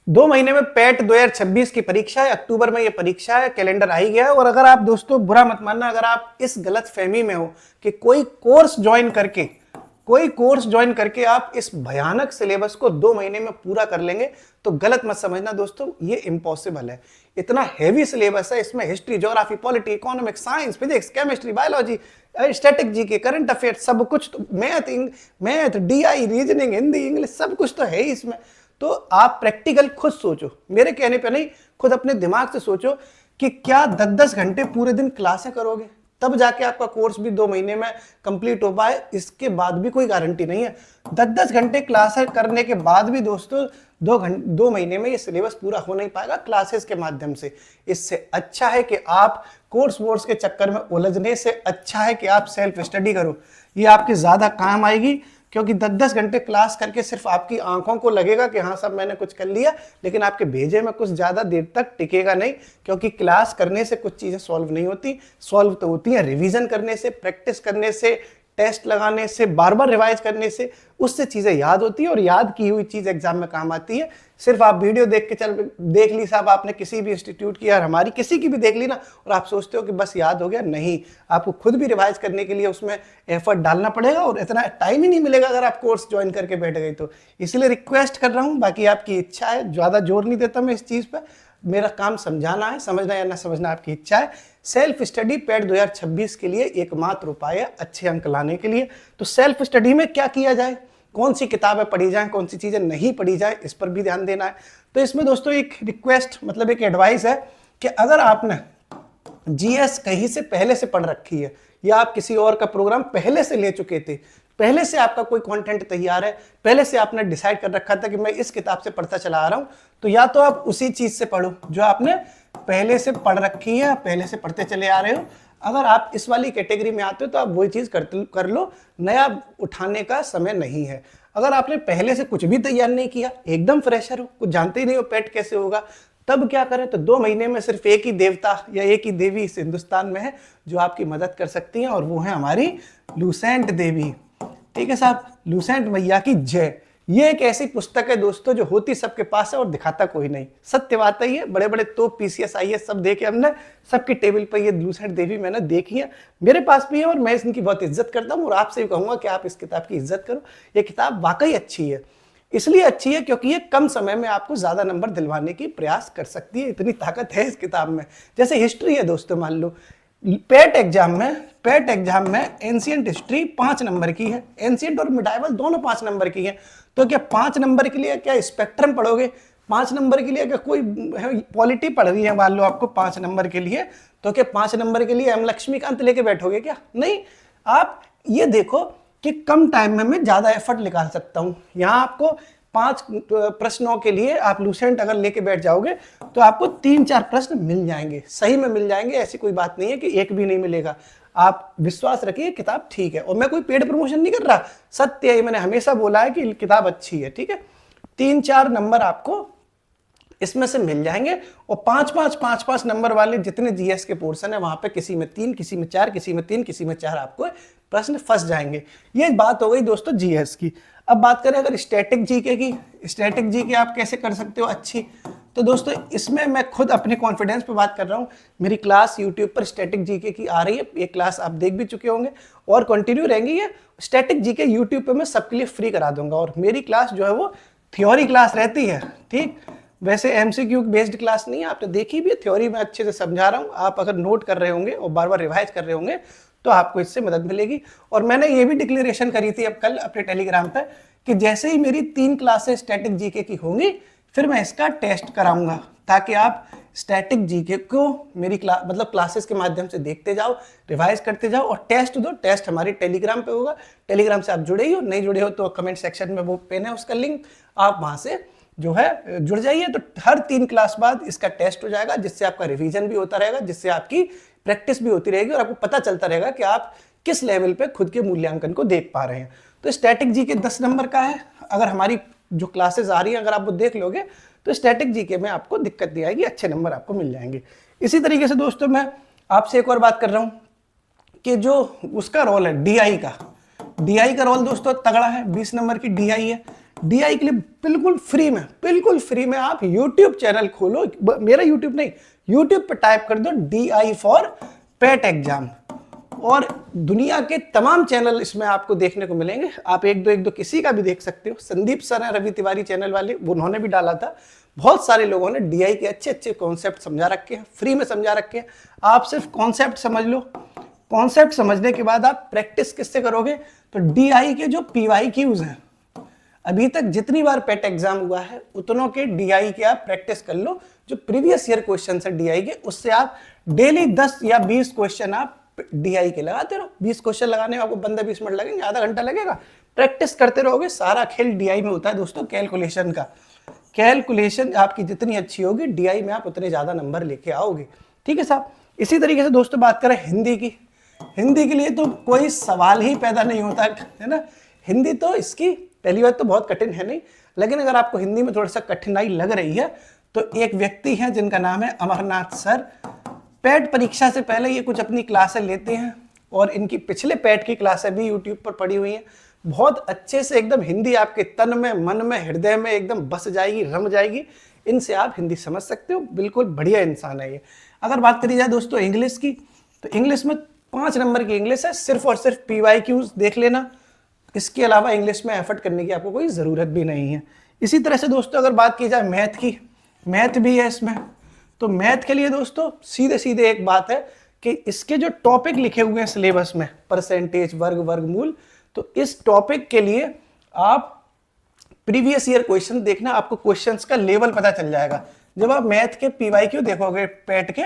2 महीने में पेट 2026 की परीक्षा है, अक्टूबर में ये परीक्षा है, कैलेंडर आ ही गया है। और अगर आप दोस्तों बुरा मत मानना, अगर आप इस गलत फहमी में हो कि कोई कोर्स ज्वाइन करके आप इस भयानक सिलेबस को 2 महीने में पूरा कर लेंगे, तो गलत मत समझना दोस्तों, ये इम्पॉसिबल है। इतना हैवी सिलेबस है, इसमें history, geography, polity, economics, science, physics, chemistry, biology, static GK, current affairs, सब कुछ, तो math, DI, reasoning, Hindi, English, सब कुछ तो है ही इसमें। तो आप प्रैक्टिकल खुद सोचो, मेरे कहने पे नहीं, खुद अपने दिमाग से सोचो कि क्या 10-10 घंटे पूरे दिन क्लासें करोगे, तब जाके आपका कोर्स भी 2 महीने में कंप्लीट हो पाए। इसके बाद भी कोई गारंटी नहीं है। 10-10 घंटे क्लासेस करने के बाद भी दोस्तों 2 महीने में ये सिलेबस पूरा हो नहीं पाएगा क्लासेस के माध्यम से। इससे अच्छा है कि आप कोर्स के चक्कर में उलझने से अच्छा है कि आप सेल्फ स्टडी करो। ये आपके ज्यादा काम आएगी, क्योंकि 10-10 घंटे क्लास करके सिर्फ आपकी आंखों को लगेगा कि हाँ सब मैंने कुछ कर लिया, लेकिन आपके भेजे में कुछ ज्यादा देर तक टिकेगा नहीं। क्योंकि क्लास करने से कुछ चीजें सॉल्व नहीं होती, सॉल्व तो होती हैं रिवीजन करने से, प्रैक्टिस करने से, टेस्ट लगाने से, बार बार रिवाइज करने से, उससे चीजें याद होती है और याद की हुई चीज एग्जाम में काम आती है। सिर्फ आप वीडियो देख ली साहब, आपने किसी भी इंस्टीट्यूट की या हमारी किसी की भी देख ली ना, और आप सोचते हो कि बस याद हो गया, नहीं, आपको खुद भी रिवाइज करने के लिए उसमें एफर्ट डालना पड़ेगा, और इतना टाइम ही नहीं मिलेगा अगर आप कोर्स ज्वाइन करके बैठ गए तो। इसलिए रिक्वेस्ट कर रहा हूँ, बाकी आपकी इच्छा है, ज्यादा जोर नहीं देता मैं इस चीज पर, मेरा काम समझाना है, समझना या ना समझना आपकी इच्छा है। सेल्फ स्टडी पेट 2026 के लिए एकमात्र उपाय है अच्छे अंक लाने के लिए। तो सेल्फ स्टडी में क्या किया जाए, कौन सी किताबें पढ़ी जाए, कौन सी चीजें नहीं पढ़ी जाए, इस पर भी ध्यान देना है। तो इसमें दोस्तों एक रिक्वेस्ट, मतलब एक एडवाइस है कि अगर आपने जीएस कहीं से पहले से पढ़ रखी है, या आप किसी और का प्रोग्राम पहले से ले चुके थे, पहले से आपका कोई कंटेंट तैयार है, पहले से आपने डिसाइड कर रखा था कि मैं इस किताब से पढ़ता चला आ रहा हूं, तो या तो आप उसी चीज से पढ़ो जो आपने पहले से पढ़ रखी है, पहले से पढ़ते चले आ रहे हो। अगर आप इस वाली कैटेगरी में आते हो तो आप वही चीज कर लो, नया उठाने का समय नहीं है। अगर आपने पहले से कुछ भी तैयार नहीं किया, एकदम फ्रेशर हो, कुछ जानते ही नहीं हो पेट कैसे होगा, तब क्या करें, तो 2 महीने में सिर्फ एक ही देवता या एक ही देवी इस हिंदुस्तान में है जो आपकी मदद कर सकती हैं, और वो है हमारी लूसेंट देवी। ठीक है साहब, लूसेंट मैया की जय। ये एक ऐसी पुस्तक है दोस्तों जो होती सबके पास है और दिखाता कोई नहीं। सत्य बात है, ये बड़े बड़े तो पीसीएस आईएएस सब देखे हमने, सबकी टेबल पर ये लूसेंट देवी मैंने देखी है, मेरे पास भी है, और मैं इनकी बहुत इज्जत करता हूँ, और आपसे भी कहूंगा कि आप इस किताब की इज्जत करो। ये किताब वाकई अच्छी है, इसलिए अच्छी है क्योंकि ये कम समय में आपको ज्यादा नंबर दिलवाने की प्रयास कर सकती है, इतनी ताकत है इस किताब में। जैसे हिस्ट्री है दोस्तों, मान लो पेट एग्जाम में एंशिएंट हिस्ट्री 5 नंबर की है, एंशिएंट और मिडाइवल दोनों 5 नंबर की है। तो क्या 5 नंबर के लिए क्या स्पेक्ट्रम पढ़ोगे, 5 नंबर के लिए क्या कोई पॉलिटी पढ़ रही है मान लो आपको 5 नंबर के लिए, तो क्या 5 नंबर के लिए एम लक्ष्मीकांत लेके बैठोगे क्या? नहीं। आप ये देखो कि कम टाइम में मैं ज्यादा एफर्ट निकाल सकता हूं। यहाँ आपको 5 प्रश्नों के लिए आप लूसेंट अगर लेके बैठ जाओगे तो आपको 3-4 प्रश्न मिल जाएंगे, सही में मिल जाएंगे। ऐसी कोई बात नहीं है कि एक भी नहीं मिलेगा। आप विश्वास रखिए, किताब ठीक है, और मैं कोई पेड प्रमोशन नहीं कर रहा, सत्य है, मैंने हमेशा बोला है कि किताब अच्छी है। ठीक है, 3-4 नंबर आपको इसमें से मिल जाएंगे, और 5-5 नंबर वाले जितने जीएस के पोर्शन है वहां पे किसी में 3, किसी में 4, किसी में 3, किसी में 4 आपको प्रश्न फंस जाएंगे। ये बात हो गई दोस्तों जीएस की। अब बात करें अगर स्टैटिक जीके की, स्टैटिक जीके आप कैसे कर सकते हो अच्छी, तो दोस्तों इसमें मैं खुद अपने कॉन्फिडेंस पे बात कर रहा हूँ। मेरी क्लास यूट्यूब पर स्टैटिक जीके की आ रही है, एक क्लास आप देख भी चुके होंगे और कंटिन्यू रहेंगी। ये स्टैटिक जीके यूट्यूब पे मैं सबके लिए फ्री करा दूंगा, और मेरी क्लास जो है वो थ्योरी क्लास रहती है। ठीक, वैसे एमसीक्यू बेस्ड क्लास नहीं है, आपने देखी भी है, थ्योरी में अच्छे से समझा रहा हूँ। आप अगर नोट कर रहे होंगे और बार बार रिवाइज कर रहे होंगे तो आपको इससे मदद मिलेगी। और मैंने ये भी डिक्लेरेशन करी थी अब कल अपने टेलीग्राम पे कि जैसे ही मेरी 3 क्लासेस स्टैटिक जीके की होंगी फिर मैं इसका टेस्ट कराऊंगा, ताकि आप स्टैटिक जीके को मेरी क्लासेस के माध्यम से देखते जाओ, रिवाइज करते जाओ और टेस्ट दो। टेस्ट हमारे टेलीग्राम पे होगा, टेलीग्राम से आप जुड़े ही हो, नहीं जुड़े हो तो कमेंट सेक्शन में वो पेन है उसका लिंक, आप वहां से जो है जुड़ जाइए। तो हर 3 क्लास बाद इसका टेस्ट हो जाएगा, जिससे आपका रिवीजन भी होता रहेगा, जिससे आपकी प्रैक्टिस भी होती रहेगी और आपको पता चलता रहेगा कि आप किस लेवल पे खुद के मूल्यांकन को देख पा रहे हैं। तो स्टैटिक जीके 10 नंबर का है। अगर हमारी जो क्लासेस आ रही हैं अगर आप वो देख लोगे तो स्टैटिक जीके में आपको दिक्कत नहीं आएगी, अच्छे नंबर आपको मिल जाएंगे। इसी तरीके से दोस्तों मैं आपसे एक और बात कर रहा हूं कि जो उसका रोल है डीआई का रोल दोस्तों तगड़ा है। 20 नंबर की डीआई है। DI के लिए बिल्कुल फ्री में आप YouTube चैनल खोलो, मेरा YouTube नहीं, YouTube पे टाइप कर दो DI फॉर पेट एग्जाम, और दुनिया के तमाम चैनल इसमें आपको देखने को मिलेंगे। आप एक दो किसी का भी देख सकते हो। संदीप सर है रवि तिवारी चैनल वाले, उन्होंने भी डाला था। बहुत सारे लोगों ने DI के अच्छे कॉन्सेप्ट समझा रखे हैं, फ्री में समझा रखे हैं। आप सिर्फ कॉन्सेप्ट समझ लो। कॉन्सेप्ट समझने के बाद आप प्रैक्टिस किससे करोगे? तो DI के जो PYQs हैं, अभी तक जितनी बार पेट एग्जाम हुआ है उतनों के DI के आप प्रैक्टिस कर लो। जो प्रीवियस ईयर क्वेश्चन है DI के, उससे आप डेली 10 या 20 क्वेश्चन आप DI के लगाते रहो। 20 क्वेश्चन लगाने में आपको 15-20 मिनट लगेंगे, आधा घंटा लगेगा। प्रैक्टिस करते रहोगे। सारा खेल DI में होता है दोस्तों, कैलकुलेशन का। कैलकुलेशन आपकी जितनी अच्छी होगी, DI में आप उतने ज्यादा नंबर लेके आओगे। ठीक है साहब। इसी तरीके से दोस्तों बात करें हिंदी की। हिंदी के लिए तो कोई सवाल ही पैदा नहीं होता है ना। हिंदी तो इसकी पहली बात तो बहुत कठिन है नहीं, लेकिन अगर आपको हिंदी में थोड़ा सा कठिनाई लग रही है तो एक व्यक्ति हैं जिनका नाम है अमरनाथ सर। पेट परीक्षा से पहले ये कुछ अपनी क्लासें लेते हैं, और इनकी पिछले पेट की क्लासें भी यूट्यूब पर पड़ी हुई हैं। बहुत अच्छे से एकदम हिंदी आपके तन में, मन में, हृदय में एकदम बस जाएगी, रम जाएगी। इनसे आप हिंदी समझ सकते हो। बिल्कुल बढ़िया इंसान है ये। अगर बात करी जाए दोस्तों इंग्लिश की, तो इंग्लिश में 5 नंबर की इंग्लिश है। सिर्फ और सिर्फ PYQs देख लेना। इसके अलावा इंग्लिश में एफर्ट करने की आपको कोई ज़रूरत भी नहीं है। इसी तरह से दोस्तों अगर बात की जाए मैथ की, मैथ भी है इसमें। तो मैथ के लिए दोस्तों सीधे सीधे एक बात है कि इसके जो टॉपिक लिखे हुए हैं सिलेबस में, परसेंटेज, वर्ग, वर्गमूल, तो इस टॉपिक के लिए आप प्रीवियस ईयर क्वेश्चन देखना, आपको क्वेश्चंस का लेवल पता चल जाएगा। जब आप मैथ के PYQ देखोगे पेट के,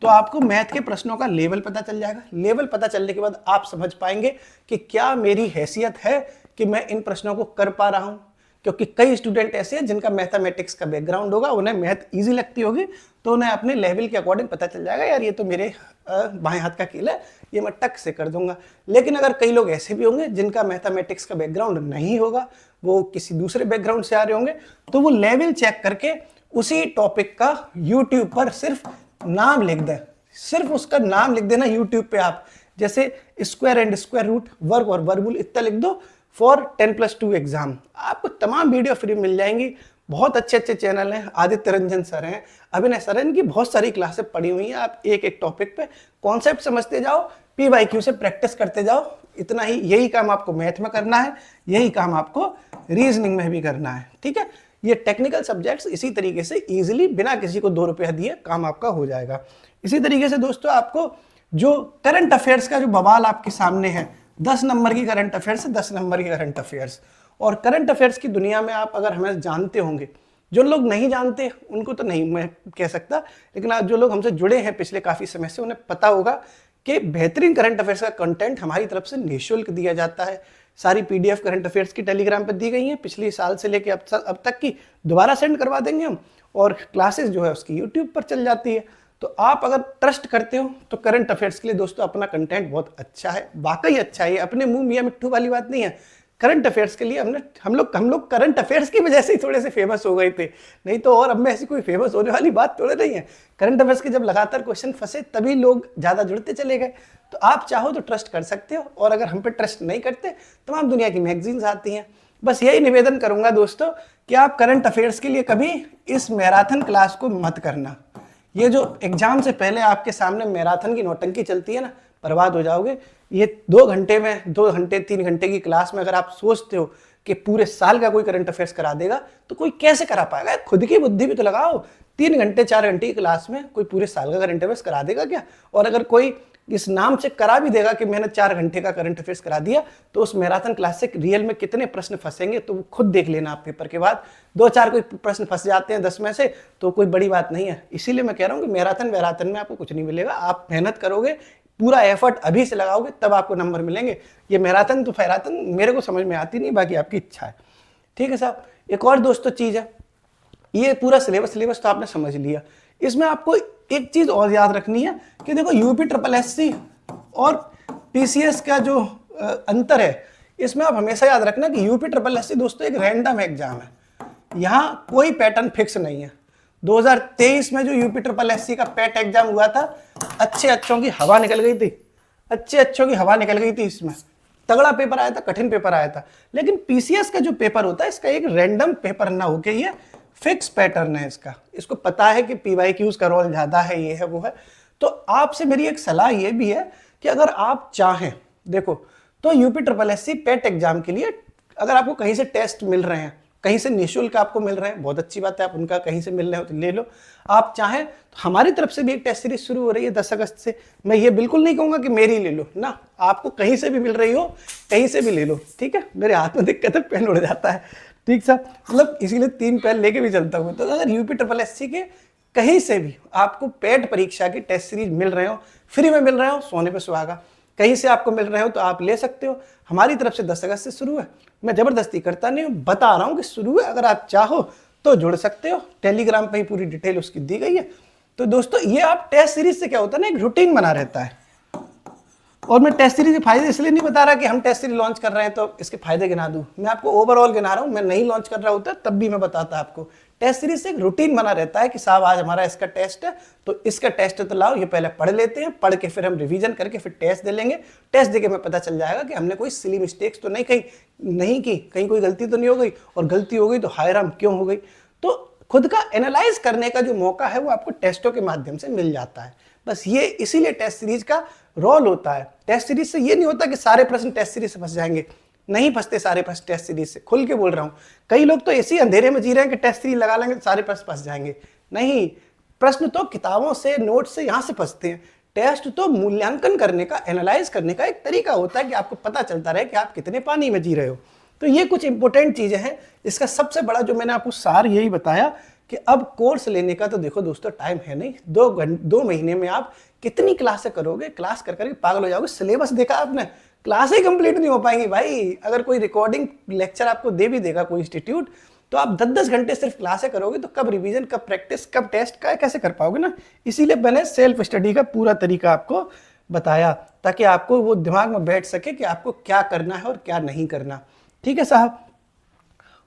तो आपको मैथ के प्रश्नों का लेवल पता चल जाएगा। लेवल पता चलने के बाद आप समझ पाएंगे कि क्या मेरी हैसियत है कि मैं इन प्रश्नों को कर पा रहा हूं। क्योंकि कई स्टूडेंट ऐसे हैं जिनका मैथमेटिक्स का बैकग्राउंड होगा, उन्हें मैथ इजी लगती होगी, तो उन्हें अपने लेवल के अकॉर्डिंग पता चल जाएगा, यार ये तो मेरे बाएं हाथ का खेल है, ये मैं टक से कर दूंगा। लेकिन अगर कई लोग ऐसे भी होंगे जिनका मैथमेटिक्स का बैकग्राउंड नहीं होगा, वो किसी दूसरे बैकग्राउंड से आ रहे होंगे, तो वो लेवल चेक करके उसी टॉपिक का यूट्यूब पर सिर्फ नाम लिख दें। सिर्फ उसका नाम लिख देना यूट्यूब पे आप, जैसे स्क्वायर एंड स्क्वायर रूट, वर्ग और वर्गमूल, इतना लिख दो फॉर 10+2 एग्जाम। आपको तमाम वीडियो फ्री मिल जाएंगी। बहुत अच्छे चैनल हैं। आदित्य रंजन सर हैं, अभिनय सर हैं, इनकी बहुत सारी क्लासें पड़ी हुई हैं। आप एक टॉपिक पे कॉन्सेप्ट समझते जाओ, PYQ से प्रैक्टिस करते जाओ। इतना ही, यही काम आपको मैथ में करना है, यही काम आपको रीजनिंग में भी करना है। ठीक है। ये टेक्निकल सब्जेक्ट्स इसी तरीके से इजीली बिना किसी को 2 रुपया दिए काम आपका हो जाएगा। इसी तरीके से दोस्तों आपको जो करंट अफेयर्स का जो बवाल आपके सामने है, 10 नंबर की करंट अफेयर्स, 10 नंबर की करंट अफेयर्स। और करंट अफेयर्स की दुनिया में आप अगर हमें जानते होंगे, जो लोग नहीं जानते उनको तो नहीं मैं कह सकता, लेकिन आज जो लोग हमसे जुड़े हैं पिछले काफी समय से, उन्हें पता होगा कि बेहतरीन करंट अफेयर्स का कंटेंट हमारी तरफ से निःशुल्क दिया जाता है। सारी PDF करंट अफेयर्स की टेलीग्राम पर दी गई हैं, पिछले साल से लेकर अब तक की दोबारा सेंड करवा देंगे हम, और क्लासेस जो है उसकी यूट्यूब पर चल जाती है। तो आप अगर ट्रस्ट करते हो तो करंट अफेयर्स के लिए दोस्तों अपना कंटेंट बहुत अच्छा है, वाकई अच्छा है। अपने मुंह मियां मिट्ठू वाली बात नहीं है। करंट अफेयर्स के लिए हम लोग करंट अफेयर्स की वजह से ही थोड़े से फेमस हो गए थे, नहीं तो और अब में ऐसी कोई फेमस होने वाली बात थोड़े नहीं है। करंट अफेयर्स के जब लगातार क्वेश्चन फंसे तभी लोग ज्यादा जुड़ते चले गए। तो आप चाहो तो ट्रस्ट कर सकते हो, और अगर हम पे ट्रस्ट नहीं करते, तमाम दुनिया की मैगजीन्स आती हैं। बस यही निवेदन करूंगा दोस्तों कि आप करंट अफेयर्स के लिए कभी इस मैराथन क्लास को मत करना। ये जो एग्जाम से पहले आपके सामने मैराथन की नौटंकी चलती है ना, बर्बाद हो जाओगे। ये 2 घंटे में, 2 घंटे 3 घंटे की क्लास में अगर आप सोचते हो कि पूरे साल का कोई करंट अफेयर्स करा देगा, तो कोई कैसे करा पाएगा? खुद की बुद्धि भी तो लगाओ। 3 घंटे 4 घंटे की क्लास में कोई पूरे साल का करंट अफेयर्स करा देगा क्या? और अगर कोई इस नाम से करा भी देगा कि मैंने 4 घंटे का करंट अफेयर्स करा दिया, तो उस मैराथन क्लास से रियल में कितने प्रश्न फंसेंगे तो वो खुद देख लेना आप पेपर के बाद। 2-4 कोई प्रश्न फंस जाते हैं 10 में से, तो कोई बड़ी बात नहीं है। इसीलिए मैं कह रहा हूँ कि मैराथन में आपको कुछ नहीं मिलेगा। आप मेहनत करोगे, पूरा एफर्ट अभी से लगाओगे, तब आपको नंबर मिलेंगे। ये मैराथन तो फैराथन मेरे को समझ में आती नहीं, बाकी आपकी इच्छा है। ठीक है साहब। एक और दोस्तों चीज है, ये पूरा सिलेबस तो आपने समझ लिया। इसमें आपको एक चीज और याद रखनी है कि देखो UPSSC और PCS का जो अंतर है, इसमें आप हमेशा याद रखना कि UPSSC दोस्तों एक रैंडम एग्जाम है। यहाँ कोई पैटर्न फिक्स नहीं है। 2023 में जो UPSSC का पेट एग्जाम हुआ था, अच्छे अच्छों की हवा निकल गई थी, इसमें तगड़ा पेपर आया था, कठिन पेपर आया था। लेकिन पीसीएस का जो पेपर होता है इसका एक रैंडम पेपर ना होके ये फिक्स पैटर्न है इसका। इसको पता है कि पीवाईक्यूज का रोल ज्यादा है, ये है वो है। तो आपसे मेरी एक सलाह ये भी है कि अगर आप चाहें, देखो तो यूपी ट्रिपल एससी पेट एग्जाम के लिए अगर आपको कहीं से टेस्ट मिल रहे हैं, कहीं से निःशुल्क आपको मिल रहे हैं, बहुत अच्छी बात है, आप उनका कहीं से मिल रहे हो तो ले लो। आप चाहें तो हमारी तरफ से भी एक टेस्ट सीरीज शुरू हो रही है 10 अगस्त से। मैं ये बिल्कुल नहीं कहूंगा कि मेरी ले लो ना, आपको कहीं से भी मिल रही हो कहीं से भी ले लो, ठीक है। मेरे हाथ में दिक्कत है, पेन उड़ जाता है, ठीक सा, मतलब इसीलिए 3 पेन लेके भी चलता हूँ। तो अगर यूपी ट्रिपल एससी के कहीं से भी आपको पेट परीक्षा की टेस्ट सीरीज मिल रहे हो, फ्री में मिल रहे हो, सोने पे सुहागा, कहीं से आपको मिल रहे हो तो आप ले सकते हो। हमारी तरफ से 10 अगस्त से शुरू है, मैं जबरदस्ती करता नहीं हूँ, बता रहा हूँ कि शुरू है। अगर आप चाहो तो जुड़ सकते हो, टेलीग्राम पे ही पूरी डिटेल उसकी दी गई है। तो दोस्तों ये आप टेस्ट सीरीज से क्या होता है ना, एक रूटीन बना रहता है। और मैं टेस्ट सीरीज के फायदे इसलिए नहीं बता रहा कि हम टेस्ट सीरीज लॉन्च कर रहे हैं तो इसके फायदे गिना दूं, मैं आपको ओवरऑल गिना रहा हूं। मैं नहीं लॉन्च कर रहा होता तब भी मैं बताता आपको। टेस्ट सीरीज से एक रूटीन बना रहता है कि साहब आज हमारा इसका टेस्ट है तो इसका टेस्ट तो लाओ, ये पहले पढ़ लेते हैं, पढ़ के फिर हम रिवीजन करके फिर टेस्ट दे लेंगे। टेस्ट देके हमें पता चल जाएगा कि हमने कोई सिली मिस्टेक्स तो नहीं की, कहीं कोई गलती तो नहीं हो गई, और गलती हो गई तो हाय राम क्यों हो गई। तो खुद का एनालाइज करने का जो मौका है वो आपको टेस्टों के माध्यम से मिल जाता है। बस ये इसीलिए टेस्ट सीरीज का रोल होता है। टेस्ट सीरीज से ये नहीं होता कि सारे प्रश्न टेस्ट सीरीज से फंस जाएंगे, नहीं फंसते सारे प्रश्न टेस्ट सीरीज से, खुल के बोल रहा हूं। कई लोग तो ऐसे ही अंधेरे में जी रहे हैं कि टेस्ट सीरीज लगा लेंगे तो सारे प्रश्न फंस जाएंगे। नहीं, प्रश्न तो किताबों से, नोट से, यहां से फंसते हैं। टेस्ट तो मूल्यांकन करने का, एनालाइज करने का एक तरीका होता है कि आपको पता चलता रहे कि आप कितने पानी में जी रहे हो। तो ये कुछ इंपॉर्टेंट चीजें हैं। इसका सबसे बड़ा जो मैंने आपको सार यही बताया कि अब कोर्स लेने का तो देखो दोस्तों टाइम है नहीं। 2 महीने में आप कितनी क्लासें करोगे, क्लास कर करके पागल हो जाओगे। सिलेबस देखा आपने, क्लास ही कंप्लीट नहीं हो पाएंगी भाई। अगर कोई रिकॉर्डिंग लेक्चर आपको दे भी देगा कोई इंस्टीट्यूट, तो आप 10-10 घंटे सिर्फ क्लासें करोगे तो कब रिवीजन, कब प्रैक्टिस, कब टेस्ट का कैसे कर पाओगे ना। इसीलिए मैंने सेल्फ स्टडी का पूरा तरीका आपको बताया ताकि आपको वो दिमाग में बैठ सके कि आपको क्या करना है और क्या नहीं करना, ठीक है साहब।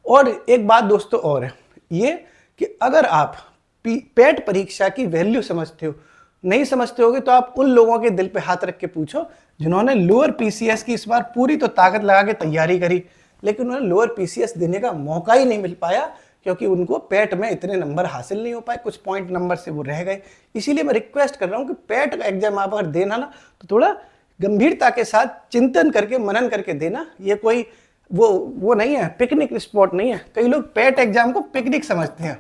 और एक बात दोस्तों और है ये कि अगर आप पेट परीक्षा की वैल्यू समझते हो, नहीं समझते होगे तो आप उन लोगों के दिल पे हाथ रख के पूछो जिन्होंने लोअर पीसीएस की इस बार पूरी तो ताकत लगा के तैयारी करी, लेकिन उन्हें लोअर पीसीएस देने का मौका ही नहीं मिल पाया क्योंकि उनको पेट में इतने नंबर हासिल नहीं हो पाए, कुछ पॉइंट नंबर से वो रह गए। इसीलिए मैं रिक्वेस्ट कर रहा हूँ कि पेट का एग्जाम आप अगर देना ना तो थोड़ा गंभीरता के साथ चिंतन करके, मनन करके देना। ये कोई वो नहीं है, पिकनिक स्पॉट नहीं है। कई लोग पेट एग्जाम को पिकनिक समझते हैं,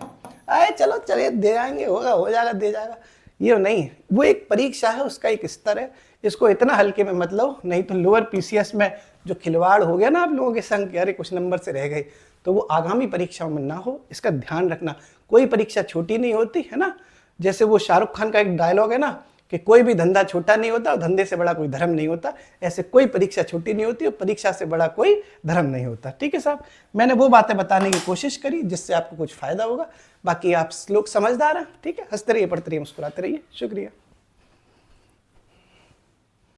आए चलो चले दे आएंगे, होगा हो जाएगा, दे जाएगा। ये नहीं है, वो एक परीक्षा है, उसका एक स्तर है। इसको इतना हल्के में मत लो, नहीं तो लोअर पीसीएस में जो खिलवाड़ हो गया ना आप लोगों के संग कि अरे कुछ नंबर से रह गए, तो वो आगामी परीक्षाओं में ना हो, इसका ध्यान रखना। कोई परीक्षा छोटी नहीं होती है ना। जैसे वो शाहरुख खान का एक डायलॉग है ना कि कोई भी धंधा छोटा नहीं होता और धंधे से बड़ा कोई धर्म नहीं होता। ऐसे कोई परीक्षा छोटी नहीं होती और परीक्षा से बड़ा कोई धर्म नहीं होता, ठीक है साहब। मैंने वो बातें बताने की कोशिश करी जिससे आपको कुछ फायदा होगा। बाकी आप लोग समझदार हैं, ठीक है। हंसते रहिए, पढ़ते रहिए, मुस्कुराते रहिए। शुक्रिया।